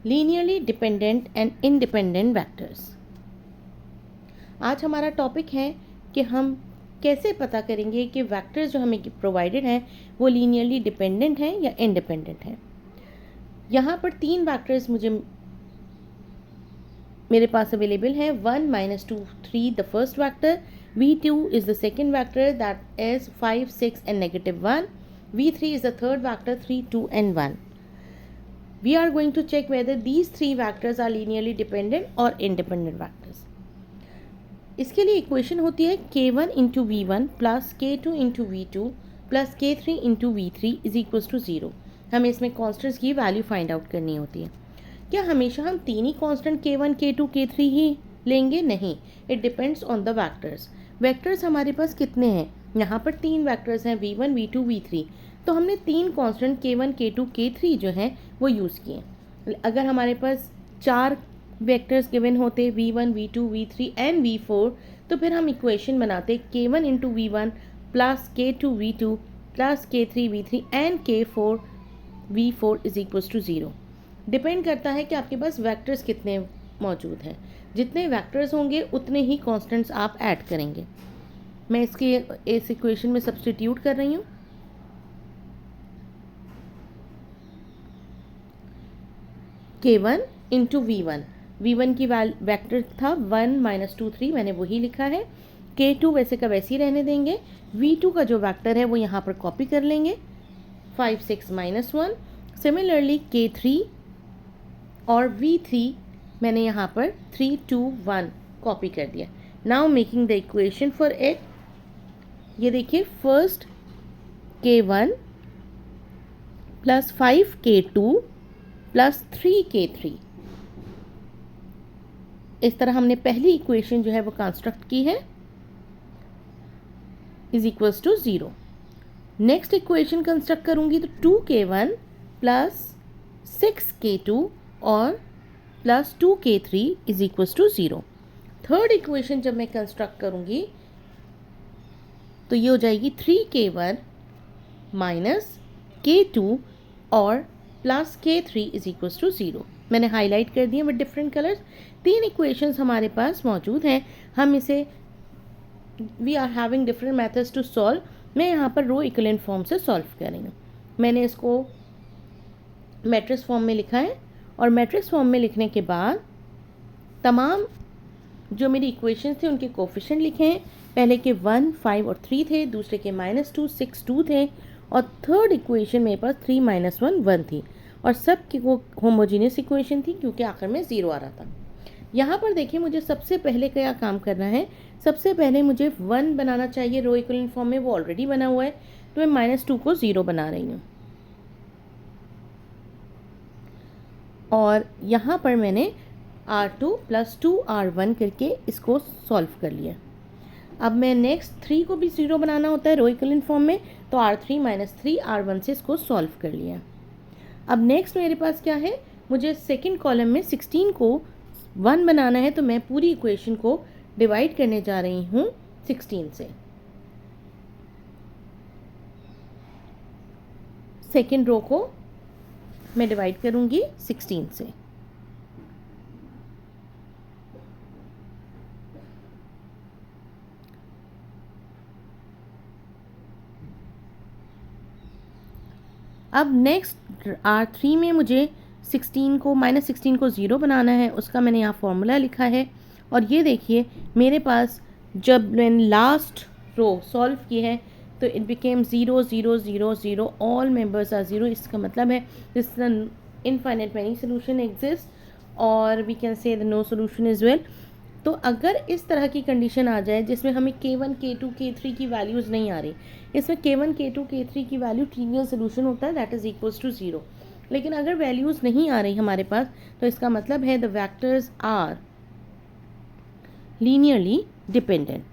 Linearly dependent and independent vectors. आज हमारा topic है कि हम कैसे पता करेंगे कि वेक्टर्स जो हमें प्रोवाइडेड हैं वो लीनियरली डिपेंडेंट हैं या इंडिपेंडेंट हैं। यहाँ पर तीन वेक्टर्स मेरे पास अवेलेबल हैं। 1, -2, 3 the first vector, v2 is the second vector that is 5, 6 and -1, v3 is the third vector 3, 2 and 1. We are going to check whether these three vectors are linearly dependent or independent vectors. इसके लिए equation होती है k1 into v1 plus k2 into v2 plus k3 into v3 is equals to 0। हमें इसमें constants की value find out करनी होती है। क्या हमेशा हम तीन ही कांस्टेंट k1, k2, k3 ही लेंगे? नहीं, it depends on the vectors. Vectors हमारे पास कितने हैं? यहाँ पर तीन वेक्टर्स हैं, v1, v2, v3। तो हमने तीन कांस्टेंट k1, k2, k3 जो हैं वो यूज़ किए। अगर हमारे पास चार वेक्टर्स गिवन होते v1, v2, v3 and v4, तो फिर हम इक्वेशन बनाते k1 into v1 plus k2 v2 plus k3 v3 and k4 v4 is equals to 0। Depend करता है कि आपके पास वेक्टर्स कितने मौजूद हैं। जितने वेक्टर्स होंगे उतने ही कांस्टेंट्स आप ऐड करेंगे। मैं इसकी इस इक्वेशन में सब्स्टिट्यूट कर रही हूँ। k1 इंटू v1 की वेक्टर था 1, -2, 3, मैंने वही लिखा है। k2 वैसे का वैसे ही रहने देंगे। v2 का जो वेक्टर है वो यहाँ पर कॉपी कर लेंगे, 5, 6, -1। सिमिलरली k3 और v3 मैंने यहाँ पर 3, 2, 1 कॉपी कर दिया। Now making the equation for it. ये देखिए, first k1 plus 5k2 plus 3k3, इस तरह हमने पहली इक्वेशन जो है वो कंस्ट्रक्ट की है, is equals to 0। Next equation construct करूंगी तो 2k1 प्लस 6k2 और plus 2k3 is equals to 0। Third equation जब मैं कंस्ट्रक्ट करूंगी तो ये हो जाएगी 3k1 माइनस k2 और plus k3 is equals to 0। मैंने हाईलाइट कर दिए विद डिफरेंट कलर्स। तीन इक्वेशंस हमारे पास मौजूद हैं। हम इसे we are having different methods to solve. मैं यहाँ पर रो इक्विवेलेंट फॉर्म से सॉल्व करेंगे। मैंने इसको मैट्रिक्स फॉर्म में लिखा है और मैट्रिक्स फॉर्म में लिखने के बाद तमाम जो मेरी इक्वेशंस थे उनके कोफिशिएंट लिखे हैं। पहले के 1, 5 और 3 थे, दूसरे के -2, 6, 2 थे और थर्ड इक्वेशन मेरे पास 3, -1, 1 थी और सब की वो होमोजीनियस इक्वेशन थी क्योंकि आखिर में 0 आ रहा था। यहाँ पर देखिए, मुझे सबसे पहले क्या काम करना है। सबसे पहले मुझे 1 बनाना चाहिए रो इक्विवेलेंट फॉर्म में, वो ऑलरेडी बना हुआ है, तो मैं -2 को 0 बना रही हूँ और यहाँ पर मैंने R2 + 2R1 करके इसको सॉल्व कर लिया। अब मैं नेक्स्ट 3 को भी 0 बनाना होता है रो इक्विवेलेंट फॉर्म में, तो R3 - 3R1 से इसको सॉल्व कर लिया। अब नेक्स्ट मेरे पास क्या है, मुझे सेकंड कॉलम में 16 को 1 बनाना है, तो मैं पूरी इक्वेशन को डिवाइड करने जा रही हूँ 16 से। सेकंड रो को मैं डिवाइड करूंगी 16 से। अब नेक्स्ट R3 में मुझे -16 को 0 बनाना है, उसका मैंने यहाँ फॉर्मूला लिखा है। और ये देखिए, मेरे पास जब मैंने लास्ट रो सॉल्व की है तो it became 0, 0, 0, 0, all members are 0। इसका मतलब है this infinite many solution exist और we can say the no solution is well. तो अगर इस तरह की कंडीशन आ जाए जिसमें हमें k1, k2, k3 की वैल्यूज़ नहीं आ रही, इसमें k1, k2, k3 की वैल्यू ट्रिवियल सोल्यूशन होता है, दैट इज इक्वल्स टू 0। लेकिन अगर वैल्यूज़ नहीं आ रही हमारे पास तो इसका मतलब है the vectors are linearly dependent.